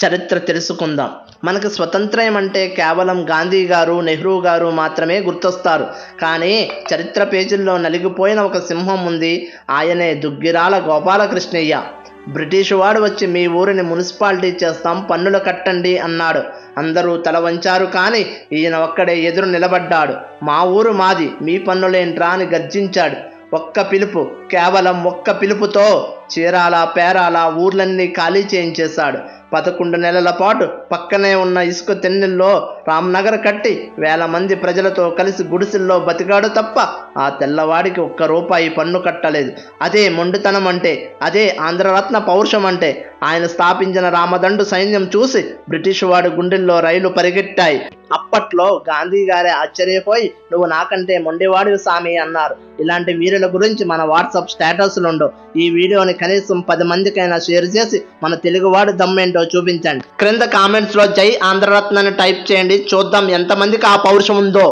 చరిత్ర తెలుసుకుందాం. మనకు స్వతంత్రం అంటే కేవలం గాంధీ గారు, నెహ్రూ గారు మాత్రమే గుర్తొస్తారు. కానీ చరిత్ర పేజీల్లో నలిగిపోయిన ఒక సింహం ఉంది. ఆయనే దుగ్గిరాల గోపాలకృష్ణయ్య. బ్రిటిష్ వాడు వచ్చి మీ ఊరిని మున్సిపాలిటీ చేస్తాం, పన్నులు కట్టండి అన్నాడు. అందరూ తల వంచారు. కానీ ఈయన ఒక్కడే ఎదురు నిలబడ్డాడు. మా ఊరు మాది, మీ పన్నులేంట్రా అని గర్జించాడు. ఒక్క పిలుపు, కేవలం ఒక్క పిలుపుతో చీరాల పేరాల ఊర్లన్నీ ఖాళీ చేయించేశాడు. 11 నెలల పాటు పక్కనే ఉన్న ఇసుక తెన్నెల్లో రామ్నగర్ కట్టి వేల మంది ప్రజలతో కలిసి గుడిసెల్లో బతికాడు తప్ప ఆ తెల్లవాడికి ఒక్క రూపాయి పన్ను కట్టలేదు. అదే మొండితనం అంటే, అదే ఆంధ్రరత్న పౌరుషం అంటే. ఆయన స్థాపించిన రామదండు సైన్యం చూసి బ్రిటిష్ వాడి గుండెల్లో రైలు పరిగెట్టాయి. అప్పట్లో గాంధీ గారే ఆశ్చర్యపోయి, నువ్వు నాకంటే మొండివాడివి సామి అన్నారు. ఇలాంటి వీరుల గురించి మన వాట్సాప్ స్టేటస్లుండవు. ఈ వీడియోని కనీసం 10 మందికైనా షేర్ చేసి మన తెలుగువాడి దమ్మేంటో చూపించండి. క్రింద కామెంట్స్ లో జై ఆంధ్రరత్న అని టైప్ చేయండి. చూద్దాం ఎంతమందికి ఆ పౌరుషం ఉందో.